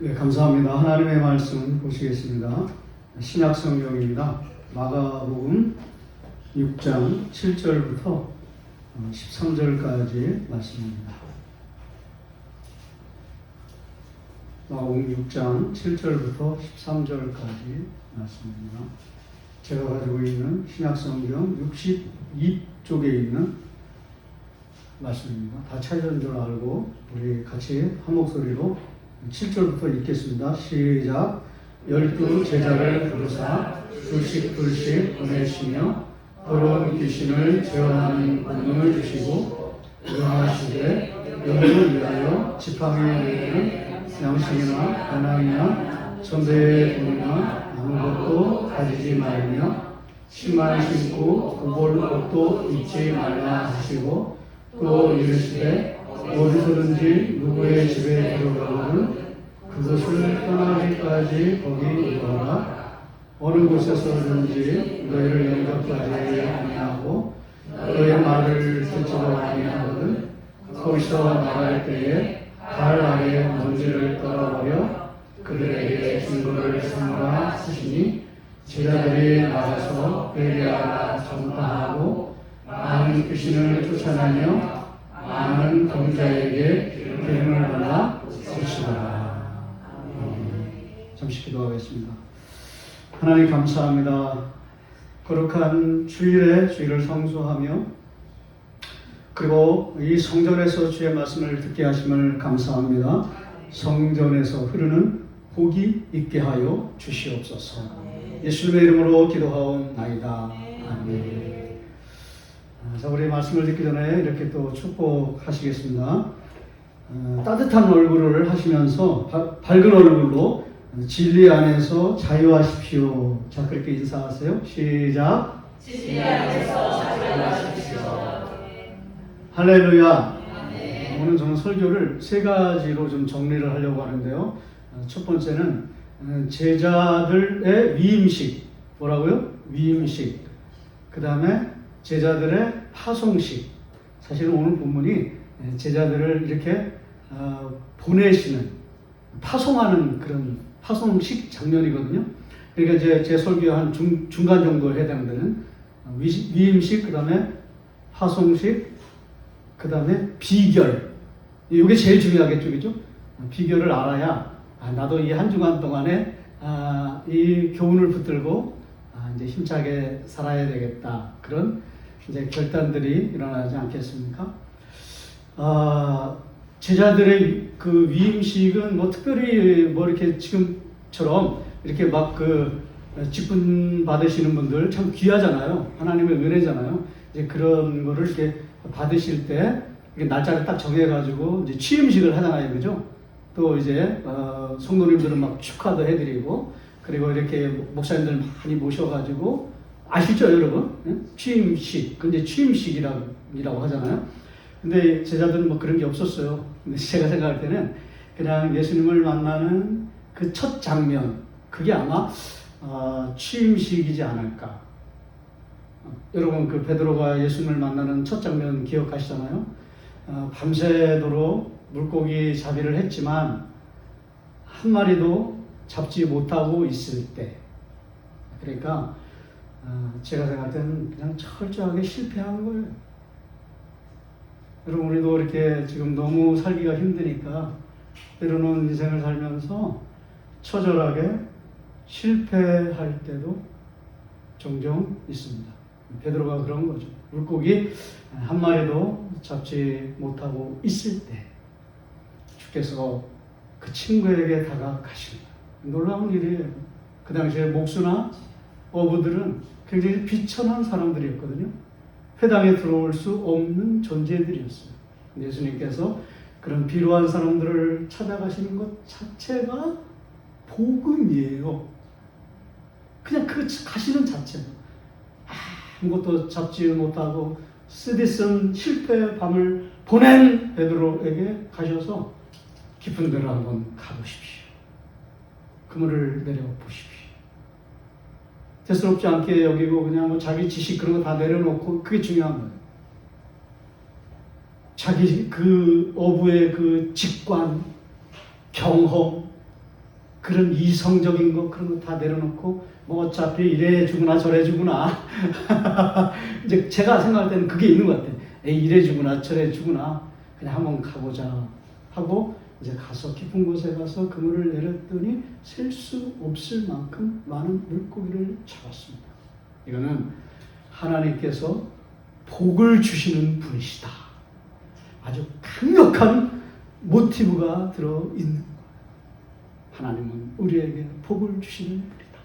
네, 감사합니다. 하나님의 말씀 보시겠습니다. 신약 성경입니다. 마가복음 6장 7절부터 13절까지 말씀입니다. 마가복음 6장 7절부터 13절까지 말씀입니다. 제가 가지고 있는 신약 성경 62쪽에 있는 말씀입니다. 다 찾은 줄 알고 우리 같이 한 목소리로 7절부터 읽겠습니다. 시작. 12 제자를 부르사 둘씩 보내시며 더러운 귀신을 제어하는 권능을 주시고 명하시되 너희를 위하여 지팡이에 매이는 양식이나 배낭이나 전대의 돈이나 아무것도 가지지 말며 신발 신고 구볼 옷도 입지 말라 하시고 또 이르시되 어디서든지 누구의 집에 들어가거든 그것을 떠나기까지 거기 있어라. 어느 곳에서든지 너희를 영접하지 아니하고 너의 말을 듣지도 아니하거든 거기서 나갈 때에 발 아래 먼지를 떨어버려 그들에게 증거를 삼으라 하시니 제자들이 나가서 베레아라 전파하고 많은 귀신을 쫓아내며 많은 병자에게 기름을 발라 주시더라. 잠시 기도하겠습니다. 하나님 감사합니다. 거룩한 주일에 주일을 성수하며 그리고 이 성전에서 주의 말씀을 듣게 하심을 감사합니다. 성전에서 흐르는 복이 있게 하여 주시옵소서. 예수님의 이름으로 기도하옵나이다. 아멘. 자, 우리 말씀을 듣기 전에 이렇게 또 축복하시겠습니다. 따뜻한 얼굴을 하시면서 밝은 얼굴로 진리 안에서 자유하십시오. 자, 그렇게 인사하세요. 시작. 진리 안에서 자유하십시오. 할렐루야. 오늘 저는 설교를 세 가지로 좀 정리를 하려고 하는데요. 첫 번째는 제자들의 위임식. 뭐라고요? 위임식. 그 다음에 제자들의 파송식. 사실은 오늘 본문이 제자들을 이렇게 보내시는, 파송하는 그런 파송식 장면이거든요. 그러니까 이제 제 설교 한 중간 정도에 해당되는 위임식, 그 다음에 파송식, 그 다음에 비결. 이게 제일 중요하겠죠, 그죠? 비결을 알아야 나도 이 한 주간 동안에 이 교훈을 붙들고 이제 힘차게 살아야 되겠다. 그런 이제 결단들이 일어나지 않겠습니까? 제자들의 그 위임식은 뭐 특별히 뭐 이렇게 지금처럼 이렇게 막 그 직분 받으시는 분들 참 귀하잖아요. 하나님의 은혜잖아요. 이제 그런 거를 이렇게 받으실 때 날짜를 딱 정해가지고 이제 취임식을 하잖아요, 그죠? 또 이제 성도님들은 막 축하도 해드리고 그리고 이렇게 목사님들 많이 모셔가지고 아시죠, 여러분? 취임식. 근데 취임식이라고 하잖아요. 근데 제자들은 뭐 그런 게 없었어요. 근데 제가 생각할 때는 그냥 예수님을 만나는 그 첫 장면, 그게 아마 취임식이지 않을까. 여러분, 그 베드로가 예수님을 만나는 첫 장면 기억하시잖아요. 밤새도록 물고기 잡이를 했지만 한 마리도 잡지 못하고 있을 때. 그러니까 제가 생각할 때는 그냥 철저하게 실패한 거예요. 여러분, 우리도 이렇게 지금 너무 살기가 힘드니까 때로는 인생을 살면서 처절하게 실패할 때도 종종 있습니다. 베드로가 그런 거죠. 물고기 한 마리도 잡지 못하고 있을 때 주께서 그 친구에게 다가가십니다. 놀라운 일이에요. 그 당시에 목수나 어부들은 굉장히 비천한 사람들이었거든요. 회당에 들어올 수 없는 존재들이었어요. 예수님께서 그런 비루한 사람들을 찾아가시는 것 자체가 복음이에요. 그냥 그 가시는 자체가. 아무것도 잡지 못하고 쓰디쓴 실패의 밤을 보낸 베드로에게 가셔서 깊은 데로 한번 가보십시오. 그물을 내려보십시오. 대수롭지 않게 여기고 그냥 뭐 자기 지식 그런 거 다 내려놓고 그게 중요한 거예요. 자기 그 어부의 그 직관, 경험, 그런 이성적인 거 그런 거 다 내려놓고 뭐 어차피 이래 주구나 저래 주구나 이제 제가 생각할 때는 그게 있는 것 같아요. 에이 이래 주구나 저래 주구나 그냥 한번 가보자 하고 이제 가서 깊은 곳에 가서 그물을 내렸더니 셀 수 없을 만큼 많은 물고기를 잡았습니다. 이거는 하나님께서 복을 주시는 분이시다. 아주 강력한 모티브가 들어있는 거예요. 하나님은 우리에게 복을 주시는 분이다.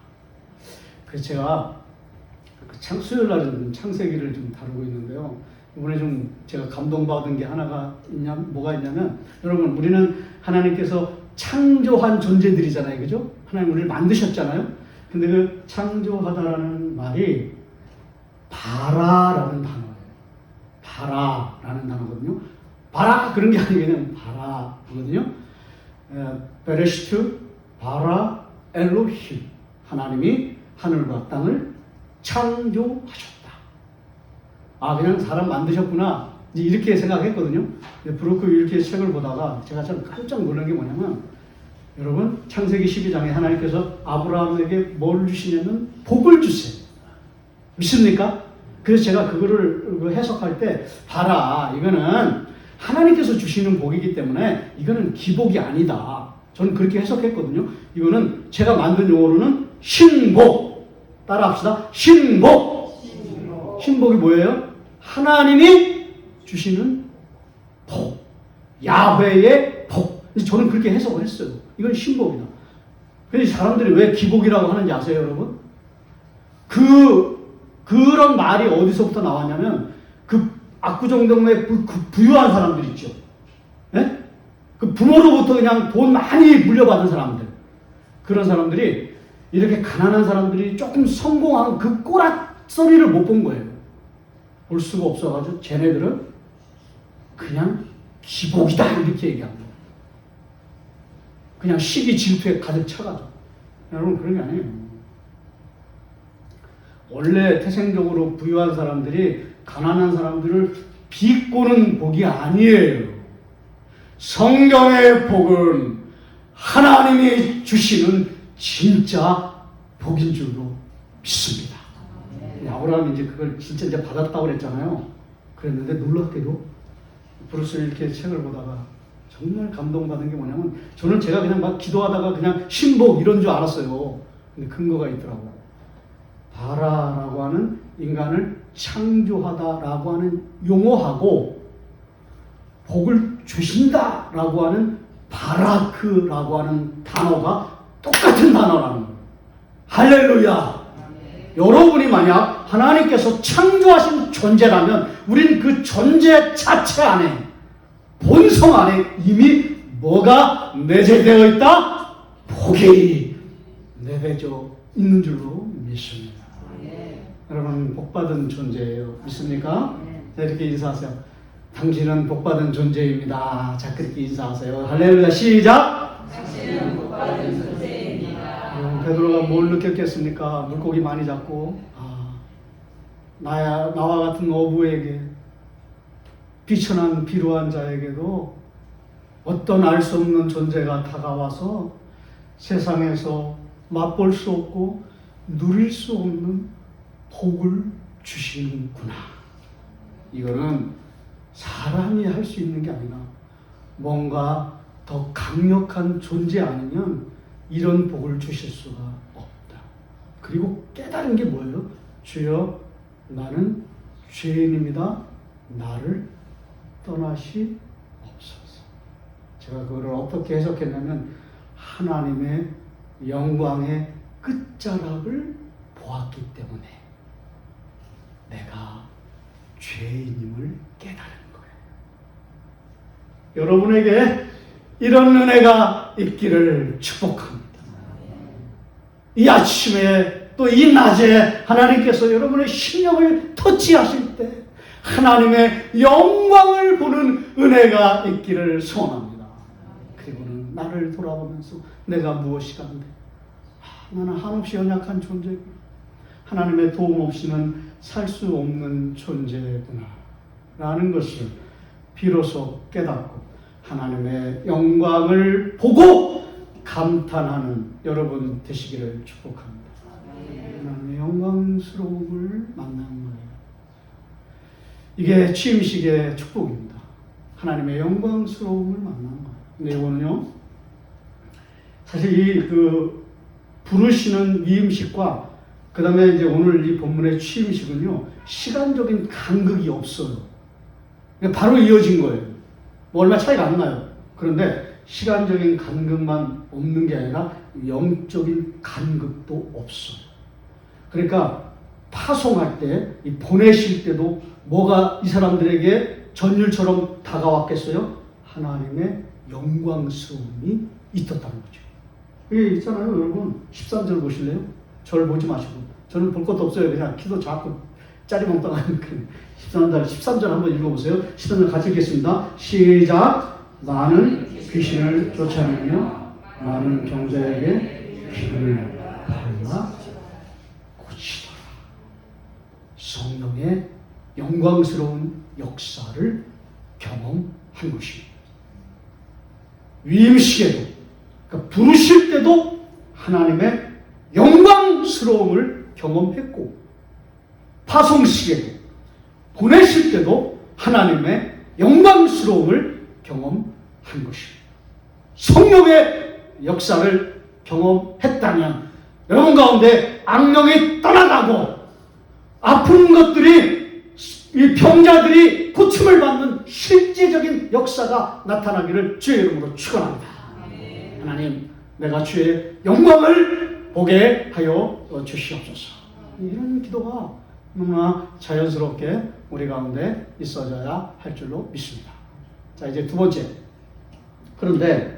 그래서 제가 수요일날은 창세기를 좀 다루고 있는데요. 이번에 좀 제가 감동받은 게 하나가 뭐가 있냐면, 여러분, 우리는 하나님께서 창조한 존재들이잖아요. 그죠? 하나님 우리를 만드셨잖아요. 근데 그 창조하다라는 말이 바라라는 단어예요. 바라라는 단어거든요. 바라 그런 게 아니고 그냥 바라거든요. 베레시트 바라 엘로힘, 하나님이 하늘과 땅을 창조하셨다. 아, 그냥 사람 만드셨구나 이렇게 생각했거든요. 브루크 이렇게 책을 보다가 제가 참 깜짝 놀란 게 뭐냐면, 여러분 창세기 12장에 하나님께서 아브라함에게 뭘 주시냐면 복을 주세요. 믿습니까? 그래서 제가 그거를 해석할 때 봐라, 이거는 하나님께서 주시는 복이기 때문에 이거는 기복이 아니다. 저는 그렇게 해석했거든요. 이거는 제가 만든 용어로는 신복. 따라합시다. 신복. 신복이 뭐예요? 하나님이 주시는 복. 야훼의 복. 저는 그렇게 해석을 했어요. 이건 신복이다. 그래서 사람들이 왜 기복이라고 하는지 아세요, 여러분? 그런 말이 어디서부터 나왔냐면, 그 압구정동네 그 부유한 사람들 있죠. 예? 그 부모로부터 그냥 돈 많이 물려받은 사람들. 그런 사람들이 이렇게 가난한 사람들이 조금 성공한 그 꼬락서리를 못 본 거예요. 볼 수가 없어가지고 쟤네들은 그냥 기복이다 이렇게 얘기한 거예요. 그냥 시기 질투에 가득 차가지고. 여러분, 그런 게 아니에요. 원래 태생적으로 부유한 사람들이 가난한 사람들을 비꼬는 복이 아니에요. 성경의 복은 하나님이 주시는 진짜 복인 줄로 믿습니다. 아브라함이 이제 그걸 진짜 이제 받았다고 그랬잖아요. 그랬는데 놀랍게도 브루스 이렇게 책을 보다가 정말 감동받은 게 뭐냐면, 저는 제가 그냥 막 기도하다가 그냥 신복 이런 줄 알았어요. 근데 근거가 있더라고요. 바라라고 하는 인간을 창조하다라고 하는 용어하고 복을 주신다라고 하는 바라크라고 하는 단어가 똑같은 단어라는 거예요. 할렐루야. 여러분이 만약 하나님께서 창조하신 존재라면 우린 그 존재 자체 안에, 본성 안에 이미 뭐가 내재되어 있다? 복이 내배져 있는 줄로 믿습니다. 여러분, 복받은 존재예요. 믿습니까? 자, 이렇게 인사하세요. 당신은 복받은 존재입니다. 자, 그렇게 인사하세요. 할렐루야. 시작. 당신은 복받은 존재입니다. 베드로가 뭘 느꼈겠습니까? 물고기 많이 잡고, 나와 같은 어부에게, 비천한 비루한 자에게도 어떤 알 수 없는 존재가 다가와서 세상에서 맛볼 수 없고 누릴 수 없는 복을 주시는구나. 이거는 사람이 할 수 있는 게 아니라 뭔가 더 강력한 존재 아니면 이런 복을 주실 수가 없다. 그리고 깨달은 게 뭐예요? 주여, 나는 죄인입니다. 나를 떠나시옵소서. 제가 그거를 어떻게 해석했냐면, 하나님의 영광의 끝자락을 보았기 때문에 내가 죄인임을 깨달은 거예요. 여러분에게 이런 은혜가 있기를 축복합니다. 이 아침에 또 이 낮에 하나님께서 여러분의 심령을 터치하실 때 하나님의 영광을 보는 은혜가 있기를 소원합니다. 그리고는 나를 돌아보면서 내가 무엇이 간데, 나는 한없이 연약한 존재고 하나님의 도움 없이는 살 수 없는 존재구나 라는 것을 비로소 깨닫고 하나님의 영광을 보고 감탄하는 여러분 되시기를 축복합니다. 하나님의 영광스러움을 만난 거예요. 이게 취임식의 축복입니다. 하나님의 영광스러움을 만난 거예요. 근데 이거는요, 사실 이 부르시는 위임식과 그 다음에 이제 오늘 이 본문의 취임식은요, 시간적인 간극이 없어요. 바로 이어진 거예요. 뭐 얼마 차이가 안 나요. 그런데 시간적인 간극만 없는 게 아니라 영적인 간극도 없어요. 그러니까 파송할 때, 이 보내실 때도 뭐가 이 사람들에게 전율처럼 다가왔겠어요? 하나님의 영광스러움이 있었다는 거죠. 이게 있잖아요, 여러분. 13절 보실래요? 저를 보지 마시고. 저는 볼 것도 없어요. 그냥 키도 작고 짜리몽땅한 13절 한번 읽어보세요. 13절 같이 읽겠습니다. 시작. 나는 귀신을 쫓아내며 많은 병자에게 피를 발라 고치더라. 성령의 영광스러운 역사를 경험한 것입니다. 위임식에도, 그러니까 부르실 때도 하나님의 영광스러움을 경험했고, 파송식에도, 보내실 때도 하나님의 영광스러움을 경험한 것입니다. 성령의 역사를 경험했다면 여러분 가운데 악령이 떠나가고 아픈 것들이, 이 병자들이 고침을 받는 실제적인 역사가 나타나기를 주의 이름으로 축원합니다. 하나님, 내가 주의 영광을 보게 하여 주시옵소서. 이런 기도가 너무나 자연스럽게 우리 가운데 있어져야 할 줄로 믿습니다. 자, 이제 두 번째. 그런데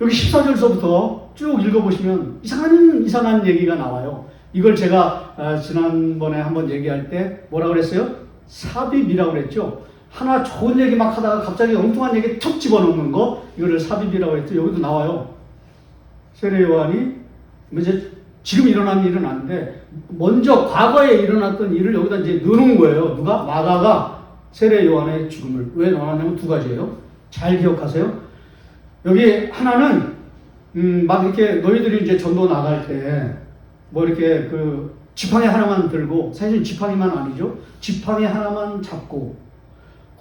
여기 14절서부터 쭉 읽어보시면 이상한 얘기가 나와요. 이걸 제가 지난번에 한번 얘기할 때 뭐라 그랬어요? 삽입이라고 그랬죠. 하나 좋은 얘기 막 하다가 갑자기 엉뚱한 얘기 툭 집어넣는 거, 이거를 삽입이라고 했죠. 여기도 나와요. 세례 요한이 이제 지금 일어난 일은 아닌데 먼저 과거에 일어났던 일을 여기다 이제 넣는 거예요. 누가? 마가가 세례 요한의 죽음을 왜 넣었냐면 두 가지예요. 잘 기억하세요. 여기 하나는 막 이렇게 너희들이 이제 전도 나갈 때 뭐 이렇게 지팡이 하나만 들고, 사실 지팡이만 아니죠. 지팡이 하나만 잡고,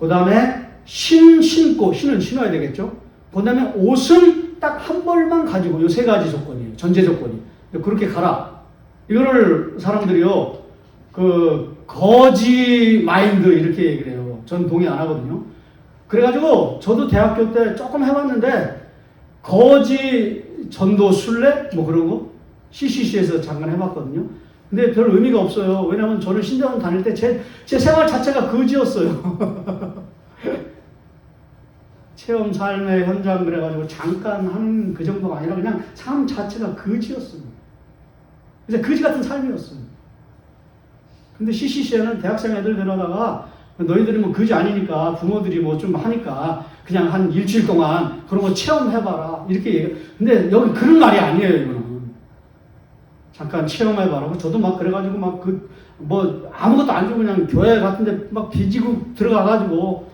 그 다음에 신고, 신은 신어야 되겠죠. 그 다음에 옷은 딱 한 벌만 가지고, 요 세 가지 조건이에요. 전제 조건이. 그렇게 가라. 이거를 사람들이요, 거지 마인드 이렇게 얘기를 해요. 전 동의 안 하거든요. 그래가지고 저도 대학교 때 조금 해봤는데, 거지 전도 순례? 뭐 그런 거? CCC에서 잠깐 해봤거든요. 근데 별 의미가 없어요. 왜냐면 저는 신대원 다닐 때 제 생활 자체가 거지였어요. 체험 삶의 현장 그래가지고 잠깐 하는 그 정도가 아니라 그냥 삶 자체가 거지였어요. 그래서 거지 같은 삶이었어요. 근데 CCC에는 대학생 애들 데려다가 너희들이 뭐 거지 아니니까 부모들이 뭐 좀 하니까 그냥 한 일주일 동안 그런 거 체험해봐라. 이렇게 얘기해. 근데 여기 그런 말이 아니에요, 이거는. 잠깐 체험해봐라. 저도 막 그래가지고 뭐 아무것도 안 주고 그냥 교회 같은데 막 비지고 들어가가지고,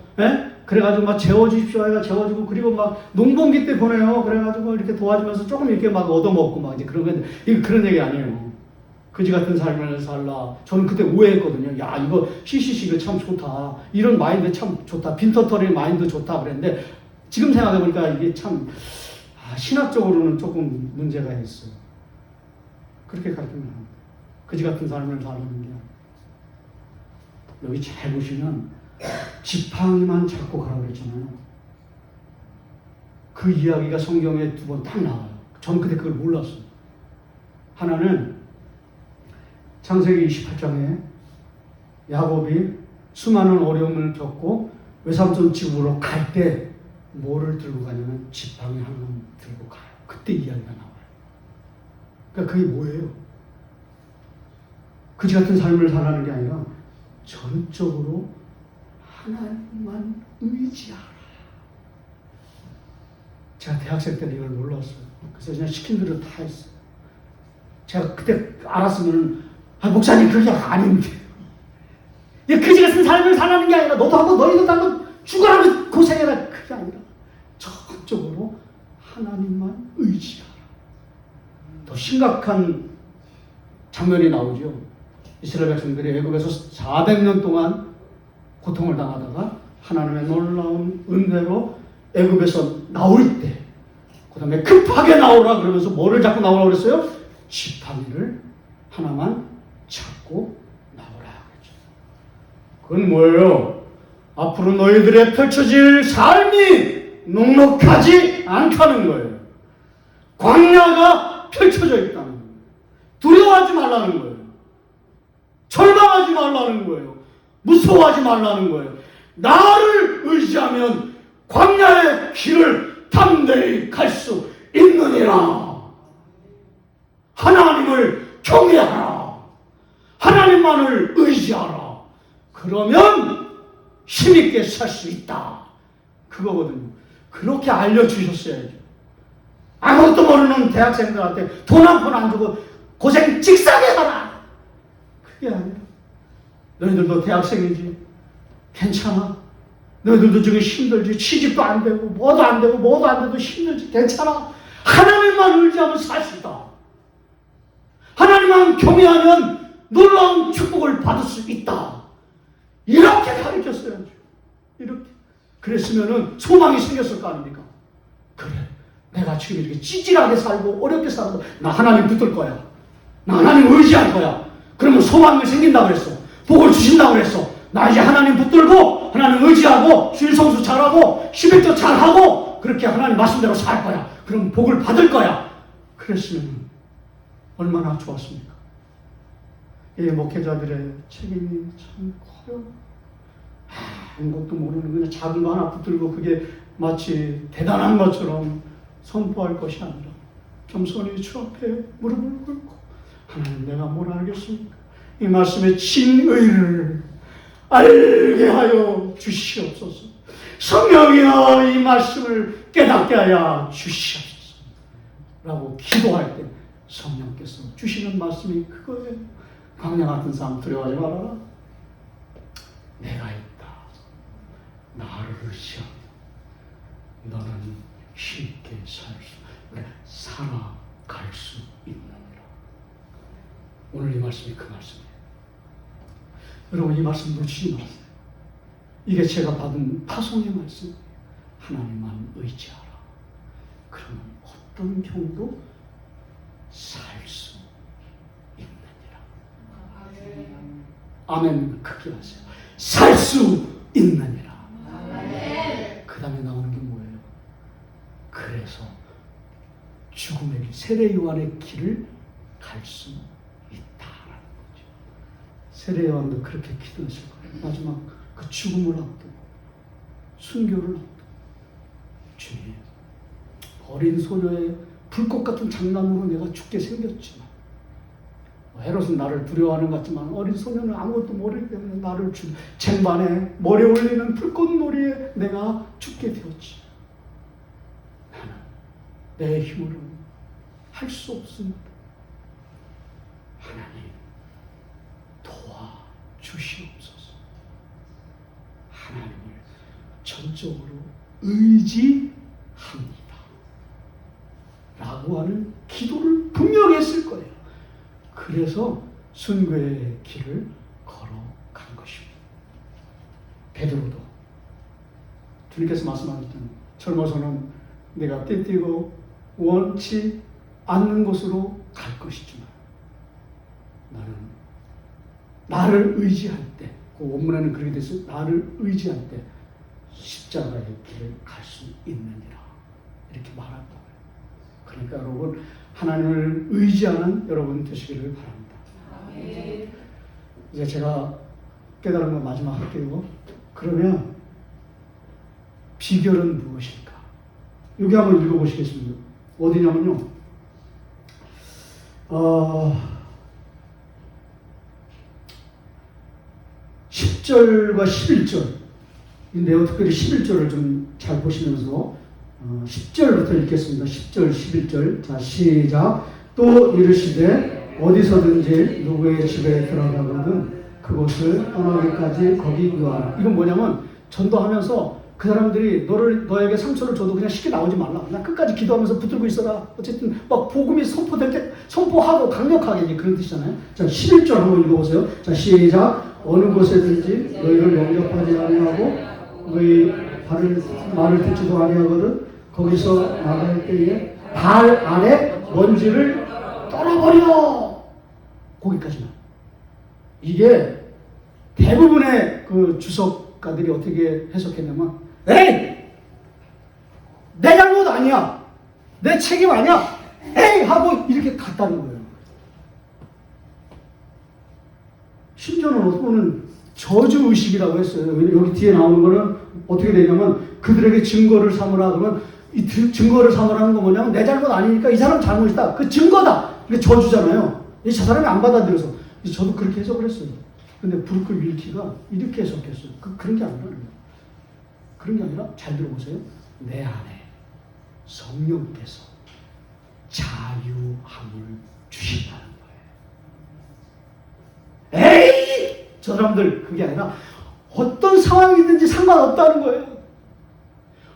그래가지고 막 재워주십시오. 해가 재워주고, 그리고 막 농번기 때 보내요. 그래가지고 이렇게 도와주면서 조금 이렇게 막 얻어먹고 막 이제 그런 건데, 이거 그런 얘기 아니에요. 거지 같은 삶을 살라. 저는 그때 오해했거든요. 야, 이거 CCC 이거 참 좋다. 이런 마인드 참 좋다. 빈터터리 마인드 좋다. 그랬는데, 지금 생각해보니까 이게 참, 신학적으로는 조금 문제가 있어요. 그렇게 가르치면 안 돼. 거지 같은 삶을 살는 게. 여기 잘 보시면, 지팡이만 잡고 가라고 그랬잖아요. 그 이야기가 성경에 두 번 딱 나와요. 저는 그때 그걸 몰랐어요. 하나는 창세기 28장에 야곱이 수많은 어려움을 겪고 외삼촌 집으로 갈 때 뭐를 들고 가냐면 지팡이 하나만 들고 가요. 그때 이야기가 나와요. 그러니까 그게 뭐예요? 그지 같은 삶을 살아가는 게 아니라 전적으로 하나님만 의지하라. 제가 대학생 때는 이걸 몰랐어요. 그래서 그냥 시킨 대로 다 했어요. 제가 그때 알았으면, 목사님 그게 아닌데. 그지 같은 삶을 살아가는 게 아니라 너희도 한번 죽어라고 고생해라. 그게 아니라 전적으로 하나님만 의지하라. 더 심각한 장면이 나오죠. 이스라엘 백성들이 애굽에서 400년 동안 고통을 당하다가 하나님의 놀라운 은혜로 애굽에서 나올 때, 그 다음에 급하게 나오라 그러면서 뭐를 자꾸 나오라 그랬어요? 지팡이를 하나만 잡고 나오라 그랬죠. 그건 뭐예요? 앞으로 너희들의 펼쳐질 삶이 녹록하지 않다는 거예요. 광야가 펼쳐져 있다는 거예요. 두려워하지 말라는 거예요. 절망하지 말라는 거예요. 무서워하지 말라는 거예요. 나를 의지하면 광야의 길을 담대히 갈 수 있느니라. 하나님을 경외하라. 하나님만을 의지하라. 그러면 힘있게 살 수 있다. 그거거든요. 그렇게 알려주셨어야죠. 아무것도 모르는 대학생들한테 돈 한 푼 안 주고 고생 직사게 하라. 그게 아니라 너희들도 대학생이지. 괜찮아. 너희들도 지금 힘들지. 취직도 안 되고 뭐도 안 되고 뭐도 안 돼도 힘들지. 괜찮아. 하나님만 의지하면 살 수 있다. 하나님만 경외하면 놀라운 축복을 받을 수 있다. 이렇게 가르쳤어야죠. 이렇게. 그랬으면은 소망이 생겼을 거 아닙니까? 그래. 내가 지금 이렇게 찌질하게 살고 어렵게 살고 나 하나님 붙들 거야. 나 하나님 의지할 거야. 그러면 소망이 생긴다고 그랬어. 복을 주신다고 그랬어. 나 이제 하나님 붙들고 하나님 의지하고 주일 성수 잘하고 11조 잘하고 그렇게 하나님 말씀대로 살 거야. 그럼 복을 받을 거야. 그랬으면 얼마나 좋았습니까? 이 목회자들의 책임이 참 커요. 아무것도 모르는 그냥 작은 거 하나 붙들고 그게 마치 대단한 것처럼 선포할 것이 아니라 겸손히 주 앞에 무릎을 꿇고 하나님 내가 뭘 알겠습니까? 이 말씀의 진의를 알게 하여 주시옵소서. 성령이여 이 말씀을 깨닫게 하여 주시옵소서 라고 기도할 때 성령께서 주시는 말씀이 그거예요. 광야 같은 삶 두려워하지 말아라. 내가 있다. 나를 의지하며 너는 쉽게 살아갈 수 있느니라. 오늘 이 말씀이 그 말씀이에요. 여러분 이 말씀 놓치지 마세요. 이게 제가 받은 파송의 말씀. 하나님만 의지하라. 그러면 어떤 경우도 살 수 있느니라. 아멘. 크게 하세요. 살 수 있느니라. 그 다음에 나오는 게 뭐예요? 그래서 죽음의 길, 세례 요한의 길을 갈 수 있다라는 거죠. 세례 요한도 그렇게 기도했을 거예요. 마지막 그 죽음을 앞두고 순교를 앞두고 주님, 어린 소녀의 불꽃 같은 장난으로 내가 죽게 생겼지만 헤롯은 나를 두려워하는 것 같지만 어린 소녀는 아무것도 모르기 때문에 나를 쟁반에 머리에 올리는 불꽃놀이에 내가 죽게 되었지. 나는 내 힘으로 할 수 없습니다. 하나님 도와주시옵소서. 하나님을 전적으로 의지합니다 라고 하는 기도를 분명히 했을 거예요. 그래서 순교의 길을 걸어간 것입니다. 베드로도 주님께서 말씀하셨던 젊어서는 내가 떼띠고 원치 않는 곳으로 갈 것이지만 나는 나를 의지할 때, 그 원문에는 그렇게 돼 있어요. 나를 의지할 때 십자가의 길을 갈 수 있느니라 이렇게 말할 거예요. 그러니까 여러분 하나님을 의지하는 여러분 되시기를 바랍니다. 네. 이제 제가 깨달은 거 마지막 할게요. 그러면 비결은 무엇일까? 여기 한번 읽어보시겠습니다. 어디냐면요. 10절과 11절. 인데요, 특별히 11절을 좀 잘 보시면서 10절부터 읽겠습니다. 10절, 11절. 자, 시작. 또 이르시되 어디서든지 누구의 집에 들어가거든 그곳을 떠나기까지 거기 유하라. 이건 뭐냐면 전도하면서 그 사람들이 너에게 상처를 줘도 그냥 쉽게 나오지 말라. 그냥 끝까지 기도하면서 붙들고 있어라. 어쨌든 막 복음이 선포될 때 선포하고 강력하게 이제 그런 뜻이잖아요. 자, 11절 한번 읽어보세요. 자, 시작. 어느 곳에든지 너희를 영접하지 아니하고 너희 말을 듣지도 아니하거든 거기서 나갈 때에 발 아래 먼지를 떨어버려. 거기까지만. 이게 대부분의 그 주석가들이 어떻게 해석했냐면, 에이! 내 잘못 아니야. 내 책임 아니야. 에이! 하고 이렇게 갔다는 거예요. 심지어는 어떤 분은 저주의식이라고 했어요. 여기 뒤에 나오는 거는 어떻게 되냐면, 그들에게 증거를 삼으라. 그러면 이 증거를 삼으라는 건 뭐냐면, 내 잘못 아니니까 이 사람 잘못이다. 그 증거다. 이게 저주잖아요. 저 사람이 안 받아들여서. 저도 그렇게 해석을 했어요. 근데 브루크 윌키가 이렇게 해석했어요. 그런 게 아니라. 그런 게 아니라, 잘 들어보세요. 내 안에 성령께서 자유함을 주신다는 거예요. 에이! 저 사람들, 그게 아니라 어떤 상황이든지 상관없다는 거예요.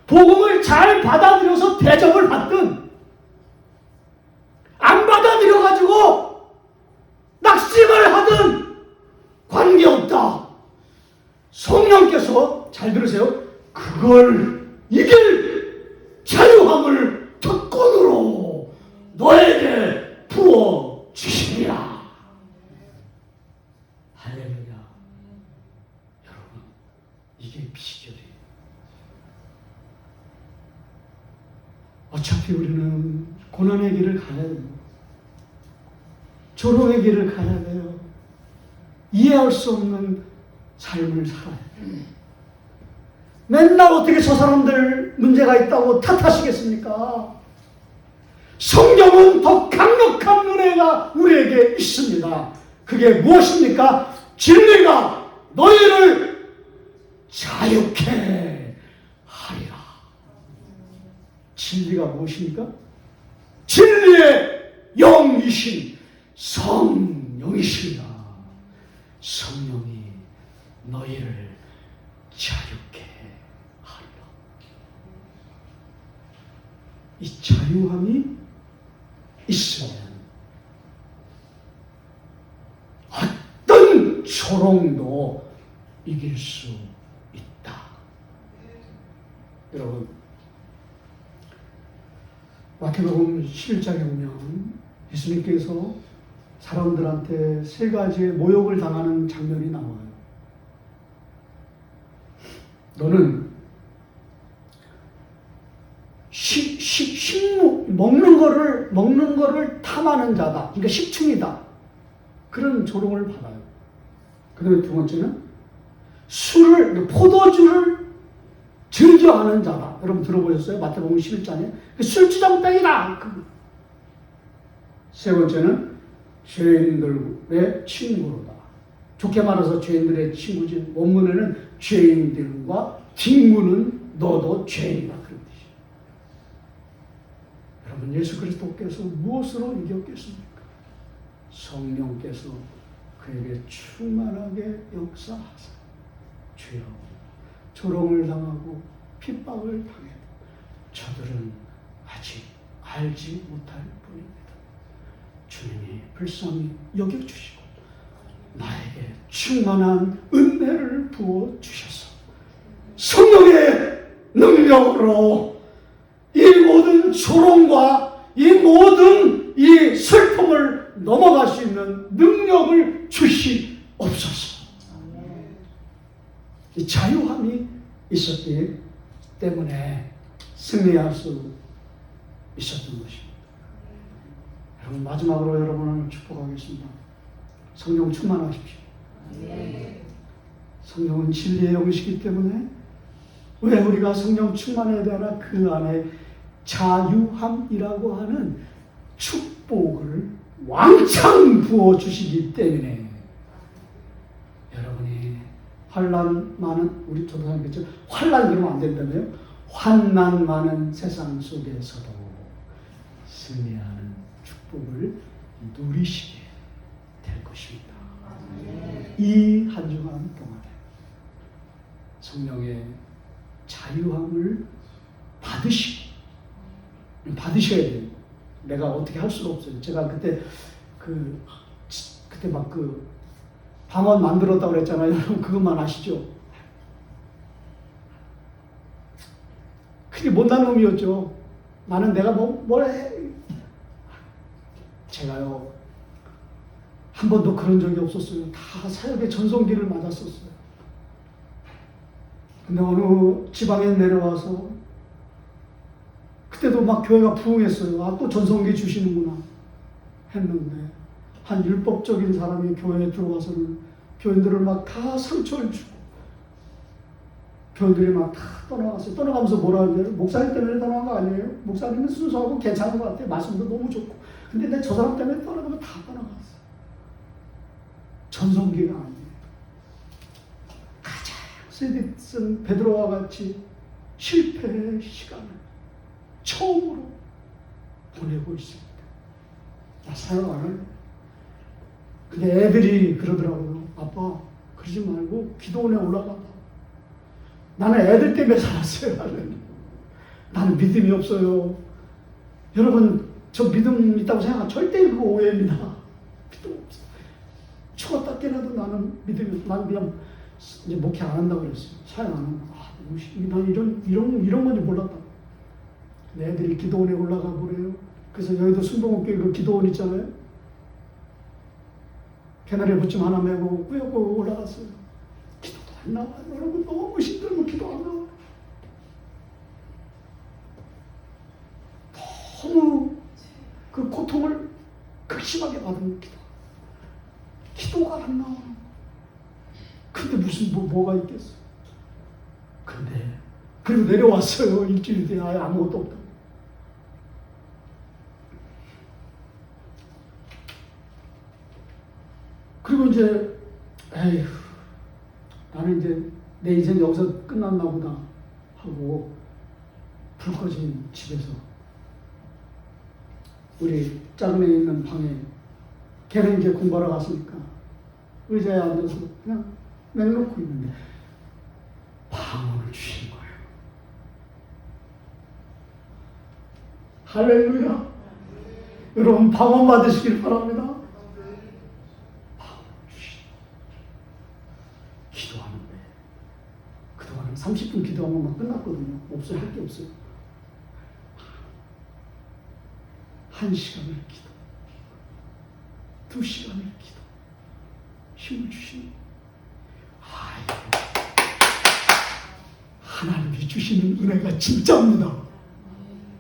복음을 잘 받아들여서 대접을 받든, 안 받아들여가지고 낙심을 하든 관계없다. 성령께서, 잘 들으세요, 그걸 이길 자유함을 특권으로 너에게 부어 주시리라. 할렐루야. 여러분, 이게 비결이에요. 어차피 우리는 고난의 길을 가야 돼요. 조롱의 길을 가야 돼요. 이해할 수 없는 삶을 살아야 돼요. 맨날 어떻게 저 사람들 문제가 있다고 탓하시겠습니까? 성경은 더 강력한 은혜가 우리에게 있습니다. 그게 무엇입니까? 진리가 너희를 자유케 하리라. 진리가 무엇입니까? 진리의 영이신 성령이십니다. 성령이 너희를 자유케 하리라. 이 자유함이 있으면 어떤 조롱도 이길 수 있다. 여러분, 마태복음 11장에 보면 예수님께서 사람들한테 세 가지의 모욕을 당하는 장면이 나와요. 너는 먹는 거를 탐하는 자다. 그러니까 식충이다. 그런 조롱을 받아요. 그 다음에 두 번째는 포도주를 즐겨하는 자다. 여러분 들어보셨어요? 마태복음 11장에. 술주정뱅이다. 세 번째는 죄인들의 친구로다. 좋게 말해서 죄인들의 친구지, 원문에는 죄인들과 뒷문은 너도 죄인이다. 그런 뜻이에요. 여러분, 예수 그리스도께서 무엇으로 이겼겠습니까? 성령께서 그에게 충만하게 역사하사 주여, 조롱을 당하고 핍박을 당해도 저들은 아직 알지 못할 뿐입니다. 주님이 불쌍히 여겨주시고 나에게 충만한 은혜를 부어주셔서 성령의 능력으로 이 모든 조롱과 이 모든 이 슬픔을 넘어갈 수 있는 능력을 주시옵소서. 이 자유함이 있었기 때문에 승리할 수 있었던 것입니다. 여러분, 마지막으로 여러분을 축복하겠습니다. 성령 충만하십시오. 성령은 진리의 영이시기 때문에 왜 우리가 성령 충만해야 되나? 그 안에 자유함이라고 하는 축복을 왕창 부어주시기 때문에 여러분이 환난 많은, 우리 조사님께서 환난 그러면 안 된다며요? 환난 많은 세상 속에서도 승리하는 축복을 누리시게 될 것입니다. 이 한 주간 동안에 성령의 자유함을 받으셔야 돼요. 내가 어떻게 할 수가 없어요. 제가 그때 그때 막 방언 만들었다고 그랬잖아요. 여러분 그것만 아시죠? 그게 못난 놈이었죠. 나는 내가 뭘 해. 제가요, 한 번도 그런 적이 없었어요. 다 사역의 전성기를 맞았었어요. 근데 어느 지방에 내려와서 그때도 막 교회가 부흥했어요. 아, 또 전성기 주시는구나 했는데 한 율법적인 사람이 교회에 들어와서는 교인들을 막 다 상처를 주고 교인들이 막 다 떠나갔어요. 떠나가면서 뭐라 하냐면 목사님 때문에 떠나간 거 아니에요? 목사님은 순수하고 괜찮은 것 같아요. 말씀도 너무 좋고. 근데 내 저 사람 때문에 떠나가면 다 떠나갔어요. 전성기가 아니에요. 가장 세디슨 베드로와 같이 실패의 시간을 처음으로 보내고 있습니다. 나 사역 안 해요. 근데 애들이 그러더라고요. 아빠 그러지 말고 기도원에 올라가봐. 나는 애들 때문에 살았어요. 나는 믿음이 없어요. 여러분 저 믿음 있다고 생각하면 절대 그거 오해입니다. 믿음 없어. 죽었다 깨나도 나는 믿음이 없어. 난 그냥 이제 목회 안 한다고 그랬어요. 사역 안 한다. 난 이런 건지 몰랐다. 애들이 기도원에 올라가 보래요. 그래서 여의도 순복음교회 그 기도원 있잖아요. 개나리 붙임 하나 메고 꾸역꾸역 올라갔어요. 기도도 안 나와요. 여러분 너무 힘들고 기도 안 나와요. 너무 그 고통을 극심하게 받은 기도가 안 나와요. 근데 무슨 뭐가 있겠어. 근데 그리고 내려왔어요. 일주일 뒤에 아예 아무것도 없다. 그리고 이제 에휴 나는 이제 내 인생 여기서 끝났나 보다 하고 불 꺼진 집에서 우리 작은 애 있는 방에 걔는 이제 공부하러 갔으니까 의자에 앉아서 그냥 맹놓고 있는데 방언을 주신 거예요. 할렐루야. 여러분 방언 받으시길 바랍니다. 기도하는데 그동안은 30분 기도하면 막 끝났거든요. 없어요. 할 게 없어요. 1시간을 기도, 2시간을 기도, 힘을 주시는 하나님이 주시는 은혜가 진짜입니다.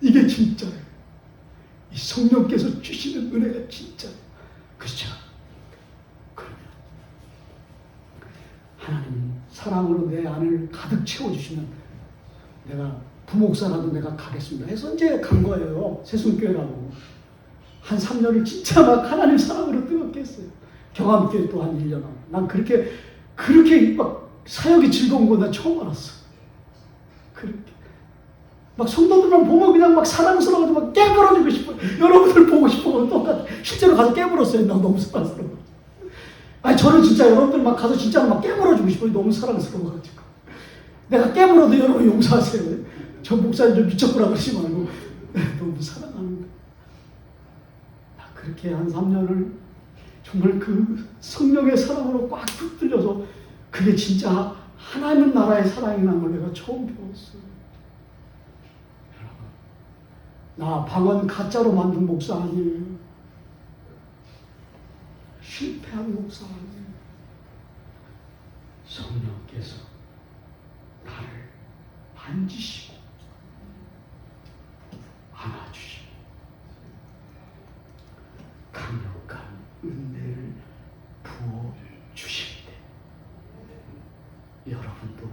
이게 진짜예요. 이 성령께서 주시는 은혜가 진짜예요. 그렇죠? 그러면 하나님 사랑으로 내 안을 가득 채워주시면 내가 부목사라도 내가 가겠습니다 해서 이제 간 거예요. 세순교회라고. 한 3년을 진짜 막 하나님 사랑으로 뜨겁게 했어요. 경암교회 또 한 1년 하고. 난 그렇게 막 사역이 즐거운 거 나 처음 알았어. 그렇게. 막 성도들만 보면 그냥 막 사랑스러워가지고 막 깨물어주고 싶어요. 여러분들 보고 싶어서 똑같아. 실제로 가서 깨물었어요. 나 너무 사랑스러워. 아니 저는 진짜 여러분들 막 가서 진짜 막 깨물어주고 싶어요. 너무 사랑스러워가지고. 내가 깨물어도 여러분 용서하세요. 저 목사님 좀 미쳤구나 그러지 말고 너무 사랑하는 거예요. 나 그렇게 한 3년을 정말 그 성령의 사랑으로 꽉 붙들려서 그게 진짜 하나님 나라의 사랑이라는 걸 내가 처음 배웠어요. 여러분, 나 방언 가짜로 만든 목사 아니에요. 실패한 목사 아니에요. 성령께서 나를 만지시고 안아주시고 강력한 은혜를 부어주실 때 여러분도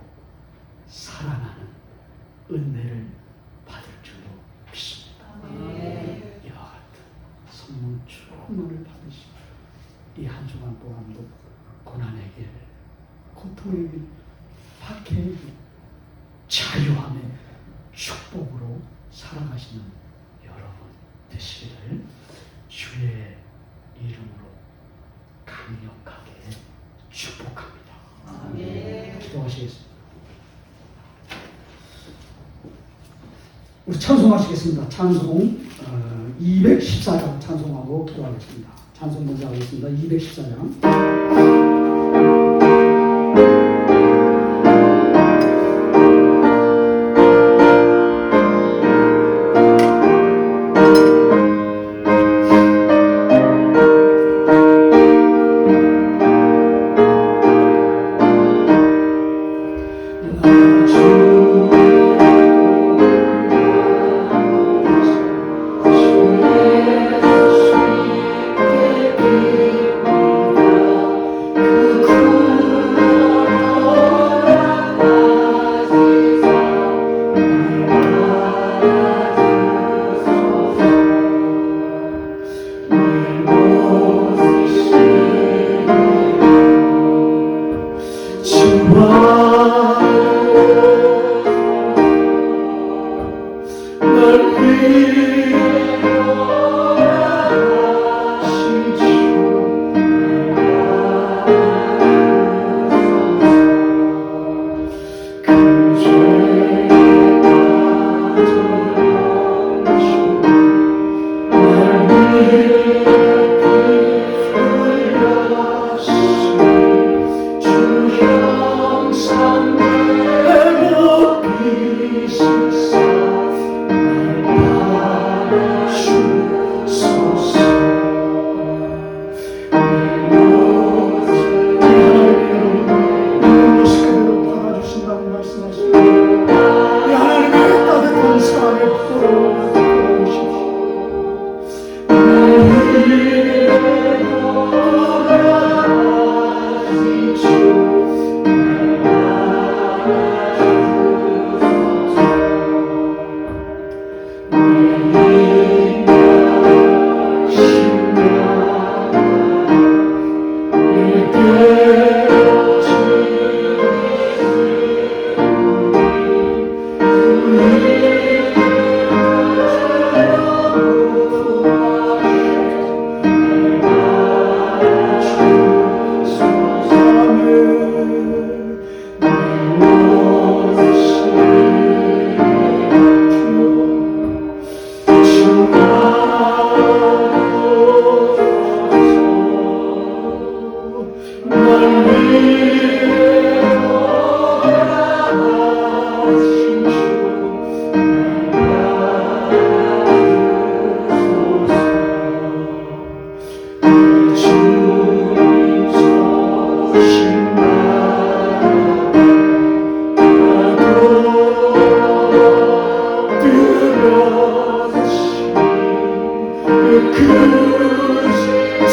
살아나는 은혜를 받을 줄로 믿습니다. 이와 같은 성령 충만을 받으시고 이 한 주간 동안도 고난의 길, 고통의 길, 박해의 길, 자유함의 축복으로 살아가시는 여러분 되시기를 주의 이름으로 강력하게 축복합니다. 기도하시겠습니다. 우리 찬송하시겠습니다. 찬송 214장 찬송하고 기도하겠습니다. 찬송 먼저 하겠습니다. 214장.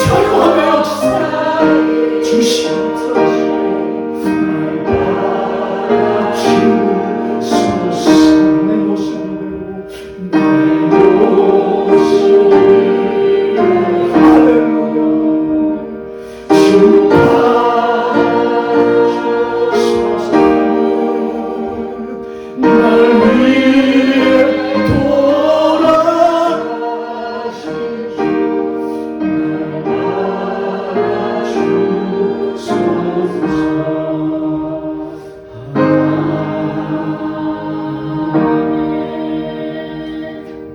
찬양하며 역사